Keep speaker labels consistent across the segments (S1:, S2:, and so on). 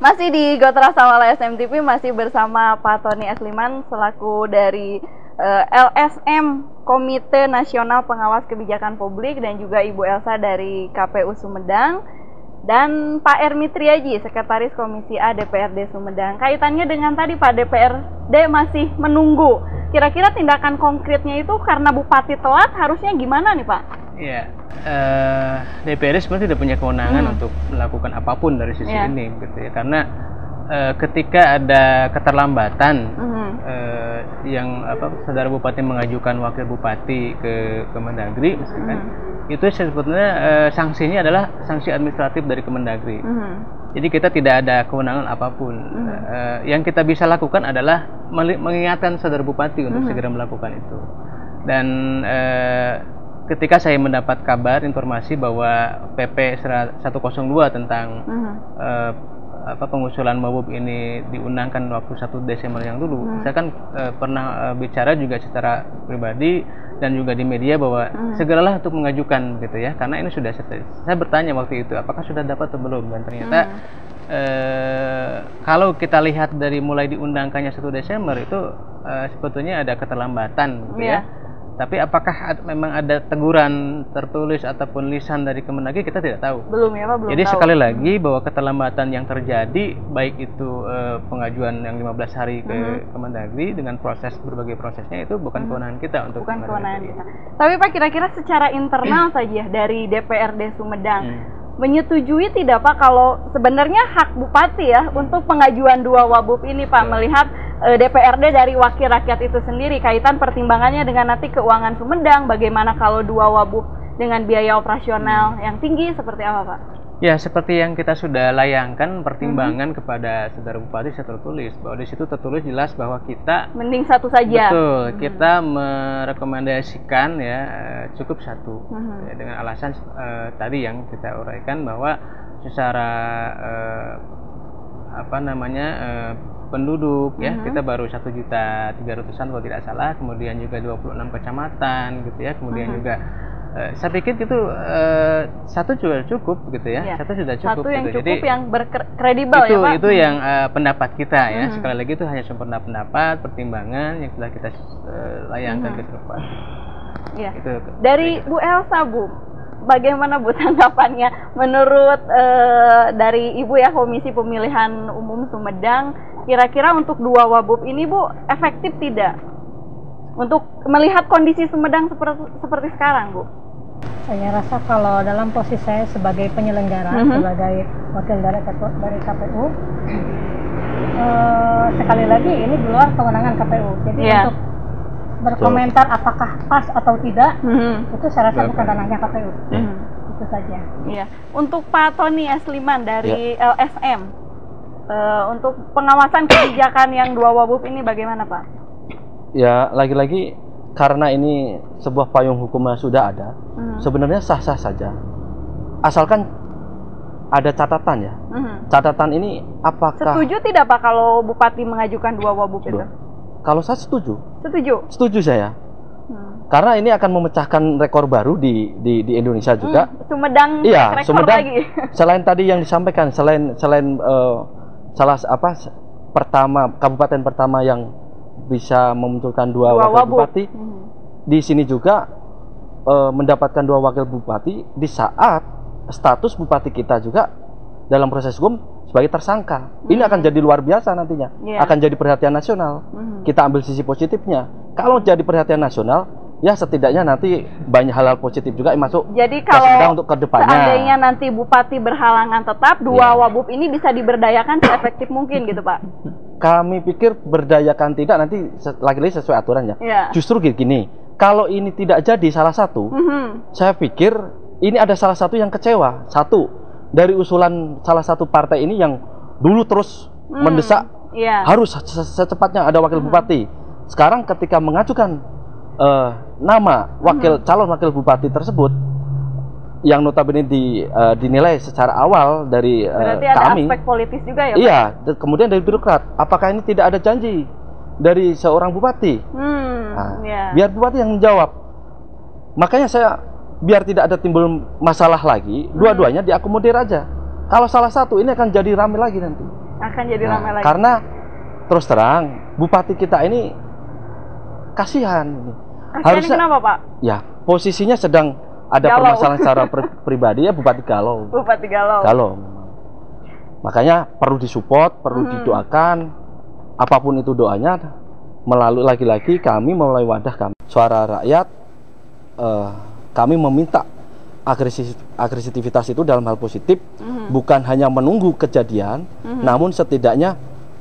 S1: Masih di Gotra Sawala SMTV, masih bersama Pak Tony Asliman selaku dari LSM Komite Nasional Pengawas Kebijakan Publik, dan juga Ibu Elsa dari KPU Sumedang, dan Pak Ermi Triaji, Sekretaris Komisi A DPRD Sumedang. Kaitannya dengan tadi Pak, DPRD masih menunggu. Kira-kira tindakan konkretnya itu karena Bupati telat, harusnya gimana nih Pak?
S2: Iya, DPRD sebenarnya tidak punya kewenangan untuk melakukan apapun dari sisi ini, gitu ya. Karena ketika ada keterlambatan, yang saudara Bupati mengajukan wakil Bupati ke Kemendagri, misalkan, itu sebetulnya sanksinya adalah sanksi administratif dari Kemendagri. Jadi kita tidak ada kewenangan apapun. Yang kita bisa lakukan adalah mengingatkan saudara Bupati untuk segera melakukan itu. Dan ketika saya mendapat kabar informasi bahwa PP 102 tentang pengusulan Wabub ini diundangkan waktu 1 Desember yang dulu, saya kan pernah bicara juga secara pribadi dan juga di media bahwa segeralah untuk mengajukan, gitu ya, karena ini sudah selesai. Saya bertanya waktu itu apakah sudah dapat atau belum, dan ternyata kalau kita lihat dari mulai diundangkannya 1 Desember itu sebetulnya ada keterlambatan, gitu ya. Tapi apakah memang ada teguran tertulis ataupun lisan dari Kemendagri, kita tidak tahu.
S1: Belum ya Pak, belum.
S2: Jadi
S1: tahu.
S2: Sekali lagi bahwa keterlambatan yang terjadi, baik itu pengajuan yang 15 hari ke Kemendagri dengan berbagai prosesnya, itu bukan kewenangan kita untuk
S1: bukan kewenangan kita. Tapi Pak, kira-kira secara internal saja dari DPRD Sumedang menyetujui tidak Pak kalau sebenarnya hak Bupati ya untuk pengajuan 2 Wabub ini Pak, melihat DPRD dari wakil rakyat itu sendiri, kaitan pertimbangannya dengan nanti keuangan Sumedang, bagaimana kalau 2 Wabub dengan biaya operasional yang tinggi, seperti apa Pak?
S2: Ya, seperti yang kita sudah layangkan pertimbangan kepada saudara Bupati, saya tertulis bahwa di situ tertulis jelas bahwa kita
S1: mending 1 saja.
S2: Betul, kita merekomendasikan ya cukup 1 ya, dengan alasan tadi yang kita uraikan bahwa secara penduduk ya, kita baru 1.300.000-an kalau tidak salah, kemudian juga 26 kecamatan, gitu ya, kemudian juga saya pikir itu 1 juga cukup, gitu ya. 1 sudah cukup.
S1: 1 yang
S2: gitu.
S1: cukup,
S2: jadi,
S1: yang berkredibel ya Pak.
S2: Itu yang pendapat kita ya. Sekali lagi itu hanya sempurna pendapat, pertimbangan yang telah kita layangkan ke depan.
S1: Iya. Dari Bu Elsa, Bu, bagaimana Bu tanggapannya? Menurut dari Ibu ya, Komisi Pemilihan Umum Sumedang, kira-kira untuk 2 Wabub ini Bu efektif tidak untuk melihat kondisi Sumedang seperti sekarang, Bu?
S3: Saya rasa kalau dalam posisi saya sebagai penyelenggara, sebagai wakil dari KPU, sekali lagi ini di luar kewenangan KPU. Jadi untuk berkomentar apakah pas atau tidak, itu saya rasa bukan ranahnya KPU. Itu saja.
S1: Iya. Untuk Pak Tony Asliman dari LSM, untuk pengawasan kebijakan yang 2 Wabub ini bagaimana Pak?
S4: Ya, lagi-lagi karena ini sebuah payung hukumnya sudah ada, sebenarnya sah-sah saja, asalkan ada catatan ya. Catatan ini apakah
S1: setuju tidak Pak kalau Bupati mengajukan 2 Wabub itu?
S4: Kalau saya setuju.
S1: Setuju
S4: Saya. Karena ini akan memecahkan rekor baru di Indonesia juga.
S1: Sumedang rekor
S4: Sumedang,
S1: lagi.
S4: Selain tadi yang disampaikan, selain kabupaten pertama yang bisa memunculkan 2 wakil bupati, di sini juga mendapatkan 2 wakil bupati di saat status bupati kita juga dalam proses hukum sebagai tersangka. Ini akan jadi luar biasa nantinya, akan jadi perhatian nasional. Kita ambil sisi positifnya. Kalau jadi perhatian nasional, ya setidaknya nanti banyak hal-hal positif juga yang masuk.
S1: Jadi kalau
S4: untuk kedepannya,
S1: seandainya nanti Bupati berhalangan tetap, 2 Wabub ini bisa diberdayakan seefektif mungkin gitu Pak?
S4: Kami pikir berdayakan tidak, nanti lagi-lagi sesuai aturannya. Justru gini, kalau ini tidak jadi salah satu, saya pikir ini ada salah satu yang kecewa. Satu, dari usulan salah satu partai ini yang dulu terus mendesak harus secepatnya ada wakil bupati. Sekarang ketika mengajukan nama calon wakil bupati tersebut, yang notabene dinilai secara awal dari
S1: berarti
S4: kami.
S1: Ada aspek politis juga ya Pak?
S4: Iya, kemudian dari birokrat. Apakah ini tidak ada janji dari seorang bupati? Biar bupati yang menjawab. Makanya saya biar tidak ada timbul masalah lagi, dua-duanya diakomodir aja. Kalau salah satu ini akan jadi ramai lagi nanti.
S1: akan jadi ramai lagi.
S4: Karena terus terang bupati kita ini kasihan.
S1: Harusnya kenapa, Pak?
S4: Ya, posisinya sedang ada
S1: galau.
S4: Permasalahan secara pribadi ya, bupati galau.
S1: Bupati galau.
S4: Galau. Makanya perlu disupport, perlu didoakan. Apapun itu doanya, melalui lagi-lagi kami melalui wadah kami, Suara Rakyat, kami meminta agresivitas itu dalam hal positif, bukan hanya menunggu kejadian, namun setidaknya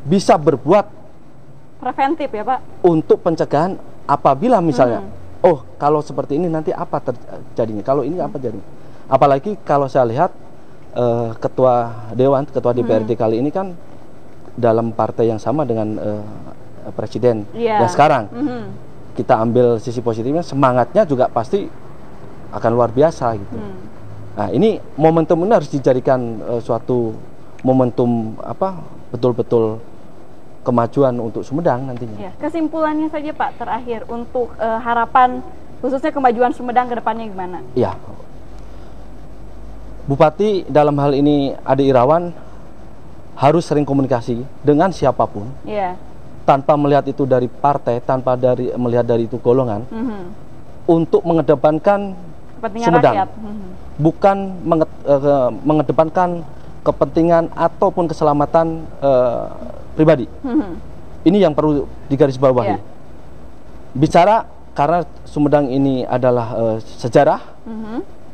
S4: bisa berbuat
S1: preventif ya, Pak, untuk
S4: pencegahan apabila misalnya oh kalau seperti ini nanti apa terjadinya, kalau ini apa jadinya. Apalagi kalau saya lihat ketua DPRD kali ini kan dalam partai yang sama dengan presiden yang sekarang. Kita ambil sisi positifnya, semangatnya juga pasti akan luar biasa gitu. Nah, ini momentum ini harus dijadikan suatu momentum betul-betul kemajuan untuk Sumedang nantinya.
S1: Ya, kesimpulannya saja Pak terakhir untuk harapan khususnya kemajuan Sumedang ke depannya gimana?
S4: Iya. Bupati dalam hal ini Ade Irawan harus sering komunikasi dengan siapapun. Iya. Tanpa melihat itu dari partai, tanpa melihat dari itu golongan. Untuk mengedepankan kepentingan Sumedang. Rakyat. Bukan mengedepankan kepentingan ataupun keselamatan pribadi. Ini yang perlu digarisbawahi. Bicara karena Sumedang ini adalah sejarah.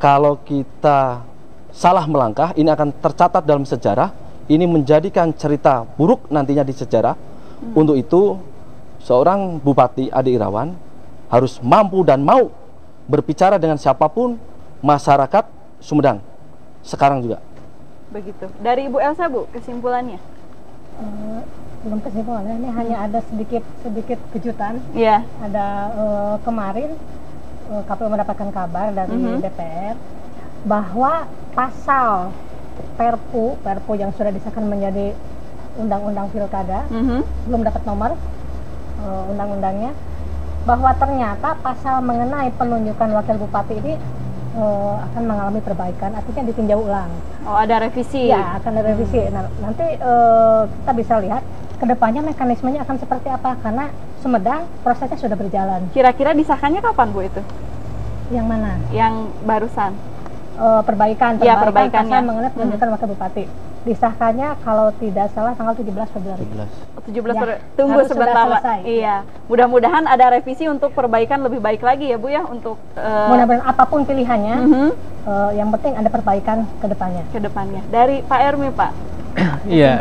S4: Kalau kita salah melangkah, ini akan tercatat dalam sejarah. Ini menjadikan cerita buruk nantinya di sejarah. Untuk itu, seorang Bupati Ade Irawan harus mampu dan mau berbicara dengan siapapun masyarakat Sumedang sekarang juga.
S1: Begitu. Dari Ibu Elsa, Bu, kesimpulannya?
S3: Belum kesimpulannya, ini hanya ada sedikit kejutan.
S1: Iya.
S3: Ada kemarin KPU mendapatkan kabar dari DPR bahwa pasal Perpu yang sudah disahkan menjadi undang-undang pilkada belum dapat nomor undang-undangnya, bahwa ternyata pasal mengenai penunjukan wakil bupati ini akan mengalami perbaikan, artinya ditinjau ulang.
S1: Oh, ada revisi?
S3: Ya, akan ada revisi. Nah, nanti kita bisa lihat kedepannya mekanismenya akan seperti apa, karena Sumedang prosesnya sudah berjalan.
S1: Kira-kira disahkannya kapan, Bu, itu?
S3: Yang mana?
S1: Yang barusan.
S3: Perbaikan pasal mengenai penunjukan wakil bupati. Disahkannya kalau tidak salah tanggal 17 Februari.
S1: 17 ya, tunggu sebentar, Pak. Iya. Mudah-mudahan ada revisi untuk perbaikan lebih baik lagi ya, Bu ya, untuk
S3: mudah-mudahan apapun pilihannya, yang penting ada perbaikan ke depannya. Dari Pak Ermi, Pak.
S2: Iya,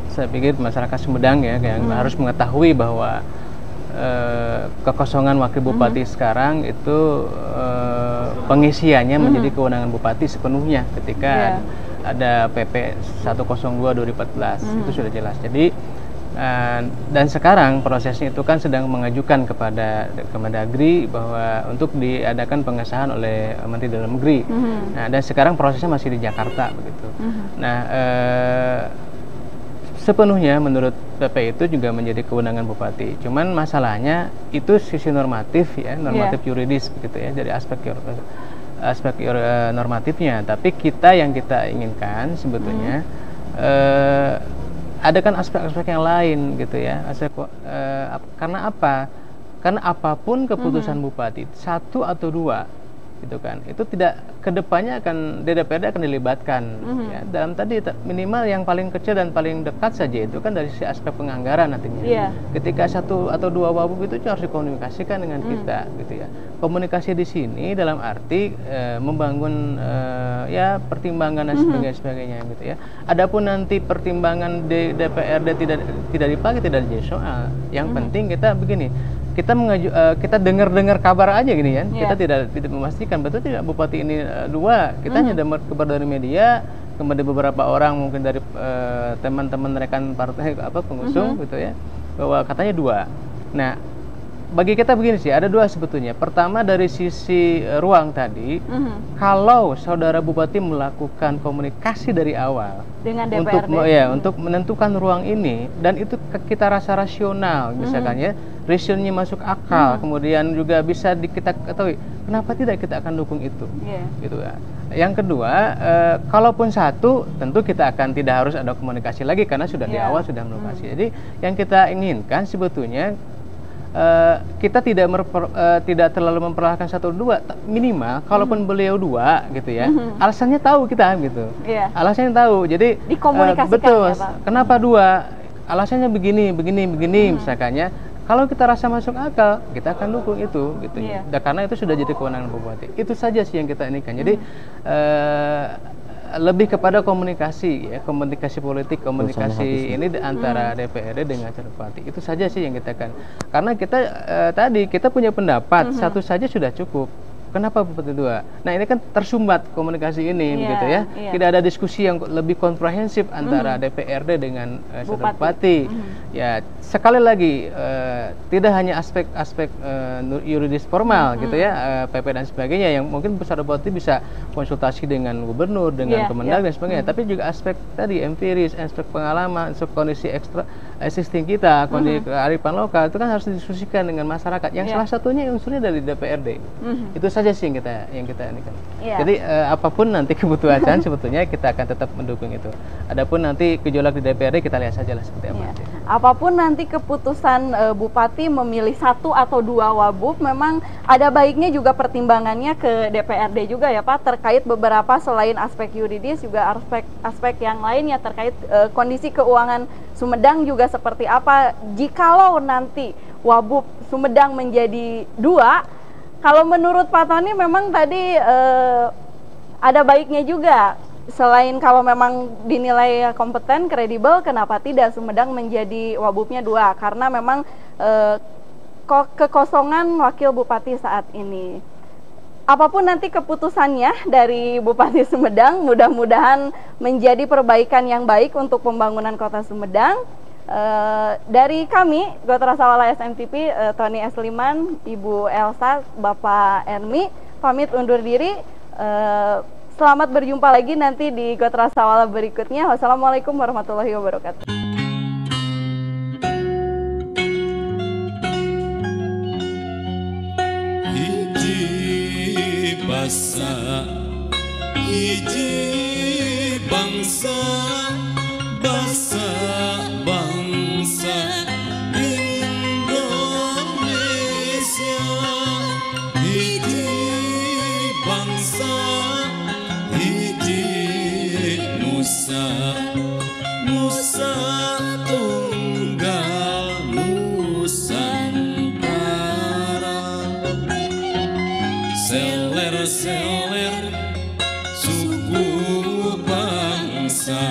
S2: saya pikir masyarakat Sumedang ya yang harus mengetahui bahwa kekosongan wakil bupati sekarang itu pengisiannya menjadi kewenangan bupati sepenuhnya ketika ada PP 102 2014 itu sudah jelas. Jadi dan sekarang prosesnya itu kan sedang mengajukan kepada Kemendagri bahwa untuk diadakan pengesahan oleh Menteri Dalam Negeri. Nah, dan sekarang prosesnya masih di Jakarta begitu. Nah, sepenuhnya menurut PP itu juga menjadi kewenangan bupati. Cuman masalahnya itu sisi normatif ya, normatif yuridis begitu ya, dari aspek normatifnya. Tapi yang kita inginkan sebetulnya ada kan aspek-aspek yang lain gitu ya. Karena apa? Karena apapun keputusan bupati, satu atau dua gitu kan, itu tidak kedepannya akan DPRD akan dilibatkan ya, dalam tadi minimal yang paling kecil dan paling dekat saja itu kan dari si aspek penganggaran nantinya. Ketika satu atau dua wabub itu harus dikomunikasikan dengan kita gitu ya. Komunikasi di sini dalam arti membangun ya pertimbangan dan sebagainya gitu ya. Adapun nanti pertimbangan DPRD tidak dipakai, tidak jadi soal. Yang penting kita begini, kita dengar kabar aja gini kan, kita tidak memastikan betul tidak bupati ini dua. Kita hanya dengar kabar dari media, kemudian beberapa orang mungkin dari teman-teman rekan partai pengusung gitu ya, bahwa katanya dua. Nah, bagi kita begini sih, ada dua sebetulnya. Pertama dari sisi ruang tadi, kalau saudara bupati melakukan komunikasi dari awal
S1: dengan DPRD
S2: untuk menentukan ruang ini, dan itu kita rasa rasional, misalkan ya, reasonnya masuk akal, kemudian juga bisa kita ketahui, kenapa tidak kita akan dukung itu, gitu ya. Yang kedua, kalaupun satu, tentu kita akan tidak harus ada komunikasi lagi karena sudah di awal sudah komunikasi. Jadi yang kita inginkan sebetulnya kita tidak terlalu memperlakukan satu dua, minimal kalaupun beliau dua gitu ya, alasannya tahu kita gitu. Alasannya tahu. Jadi
S1: dikomunikasikan
S2: betul.
S1: Ya, Pak?
S2: Kenapa dua? Alasannya begini, misalkannya. Kalau kita rasa masuk akal, kita akan dukung itu, gitu. Karena itu sudah jadi kewenangan bupati. Itu saja sih yang kita inginkan. Jadi lebih kepada komunikasi, ya, komunikasi politik, komunikasi ini antara DPRD dengan bupati. Itu saja sih yang kita kan. Karena kita tadi kita punya pendapat satu saja sudah cukup. Kenapa bupati dua? Nah ini kan tersumbat komunikasi ini, begitu ya. Tidak ada diskusi yang lebih komprehensif antara DPRD dengan bupati. Ya sekali lagi tidak hanya aspek yuridis formal, gitu ya, PP dan sebagainya yang mungkin besar bupati bisa konsultasi dengan gubernur, dengan Kemendag dan sebagainya. Tapi juga aspek tadi empiris, aspek pengalaman, aspek kondisi existing kita, kondisi kearifan lokal itu kan harus didiskusikan dengan masyarakat. Yang salah satunya unsurnya dari DPRD. Itu saja sih yang kita ini kan. Jadi apapun nanti kebutuhan sebetulnya kita akan tetap mendukung itu. Adapun nanti gejolak di DPRD kita lihat saja lah seperti apa.
S1: Apapun nanti keputusan Bupati memilih satu atau dua wabub, memang ada baiknya juga pertimbangannya ke DPRD juga ya Pak, terkait beberapa selain aspek yuridis juga aspek yang lainnya terkait kondisi keuangan Sumedang juga seperti apa. Jikalau nanti wabub Sumedang menjadi dua, kalau menurut Pak Tony memang tadi ada baiknya juga. Selain kalau memang dinilai kompeten, kredibel, kenapa tidak Sumedang menjadi wabubnya dua? Karena memang kekosongan wakil bupati saat ini. Apapun nanti keputusannya dari Bupati Sumedang, mudah-mudahan menjadi perbaikan yang baik untuk pembangunan kota Sumedang. Dari kami, Gotras Sawala SMTP, Tony Esliman, Ibu Elsa, Bapak Ermi, pamit undur diri. Selamat berjumpa lagi nanti di Gotras Sawala berikutnya. Wassalamualaikum warahmatullahi wabarakatuh.
S5: Hiji bangsa Indonesia, hiji bangsa, hiji nusa, nusa tunggal Nusantara. Seler-seler suku bangsa